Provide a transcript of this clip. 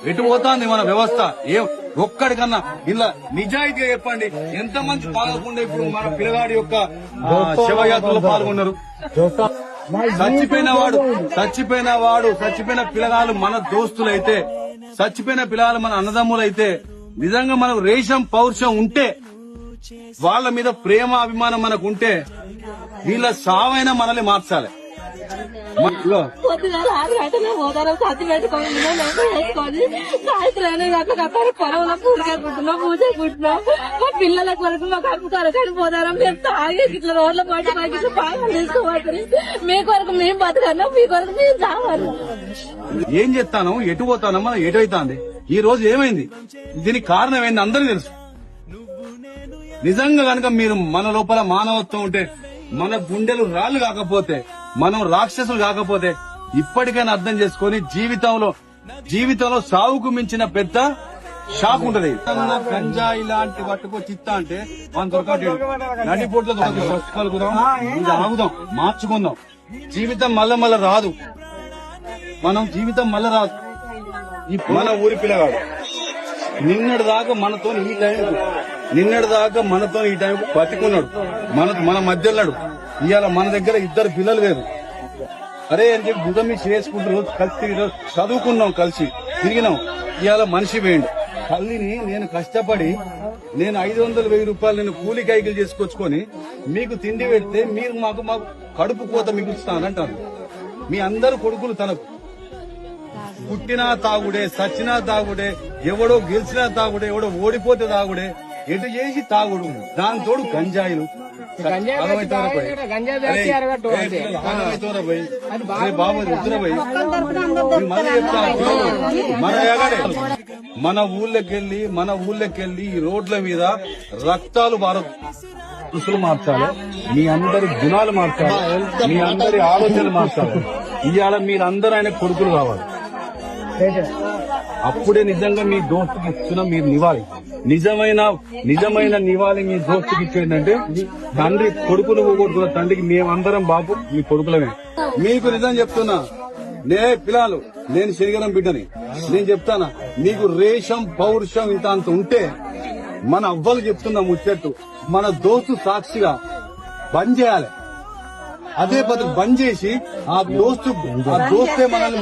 ఎటు పోతాంది మన వ్యవస్థ? ఒక్కడికన్నా ఇలా నిజాయితీగా చెప్పండి, ఎంత మంది పాల్గొండే ఇప్పుడు మన పిల్లగాడి యొక్క శవయాత్రలో పాల్గొన్నారు. చచ్చిపోయిన పిల్లగాళ్ళు మన దోస్తులైతే, చచ్చిపోయిన పిల్లగాళ్ళు మన అన్నదమ్ములైతే, నిజంగా మనకు రేషం పౌరుషం ఉంటే, వాళ్ళ మీద ప్రేమ అభిమానం మనకు ఉంటే, వీళ్ళ సావైనా మనల్ని మార్చాలి. పొద్దుగాల 6 గంటలకు పోతారు, సత్తి పెట్టుకొని వేసుకొని సాయంత్రం గంటలకు పొలంలో పూజకుంటున్నాం, మా పిల్లల కొరకు మా కడుపు కొరకు పోతారా. మేము తాగేసి ఇట్లా రోడ్ల పాటు మాకు ఇట్లా బాగా తీసుకోవాలి. మీ కొరకు మేము బతకన్నా, మీ కొరకు మేము చావాలి. ఏం చెప్తాను, ఎటు పోతాను, మనం ఎటు అవుతాంది. ఈ రోజు ఏమైంది, దీనికి కారణం ఏంది అందరికీ తెలుసు. నిజంగా కనుక మీరు మన లోపల మానవత్వం ఉంటే, మన గుండెలు రాళ్లు కాకపోతే, మనం రాక్షసులు కాకపోతే, ఇప్పటికైనా అర్థం చేసుకుని జీవితంలో సాగుకు మించిన పెద్ద షాక్ ఉంటది. గంజాయి లాంటి పట్టుకొచ్చి ఇస్తా అంటే మనం దొరకట్లేదు. నడిపోట్లో ఆగుదాం, మార్చుకుందాం. జీవితం మళ్ళా రాదు, జీవితం మళ్ళా రాదు. మన ఊరి పిల్లగాడు నిన్నటి దాకా మనతో ఈ టైం బతికున్నాడు, మన మధ్యలో. ఇవాళ మన దగ్గర 2 పిల్లలు లేరు. అరే అని చెప్పి బుధమి చేసుకుంటూ రోజు కలిసి చదువుకున్నాం, కలిసి తిరిగినాం. ఇవాళ మనిషి వేయండి. తల్లిని నేను కష్టపడి 500,000 రూపాయలు నేను కూలి కైకిలు చేసుకొచ్చుకొని మీకు తిండి పెడితే మీరు మాకు కడుపు కోత మిగులుస్తానంటారు. మీ అందరు కొడుకులు తనకు పుట్టినా తాగుడే, సచ్చినా తాగుడే, ఎవడో గెలిచినా తాగుడే, ఎవడో ఓడిపోతే తాగుడే, ఎటు చేసి తాగుడు. దాంతోడు గంజాయిలు మన ఊళ్ళకెళ్ళి ఈ రోడ్ల మీద రక్తాలు దుస్తులు మార్చాలి, మీ అందరి గుణాలు మార్చాలి, మీ అందరి ఆలోచనలు మార్చాలి. ఇవాళ మీరందరూ ఆయన కొడుకులు కావాలి. అప్పుడే నిజంగా మీ దోస్తుకి ఇస్తున్న మీరు నివాళి, నిజమైన నివాళి మీ దోస్తుకి ఇచ్చేందంటే, తండ్రి కొడుకును పోగొట్టుకున్న తండ్రికి మేమందరం బాబు మీ కొడుకులమే. మీకు నిజం చెప్తున్నా, పిల్లలు, నేను శనిగరం బిడ్డని, నేను చెప్తానా, మీకు రేషం పౌరుషం ఇంత అంత ఉంటే, మన అవ్వలు చెప్తున్నా ముచ్చట్టు, మన దోస్తు సాక్షిగా బంద్ చేయాలి. అదే పద్ధతి బంద్ చేసి ఆ దోస్తే మనల్ని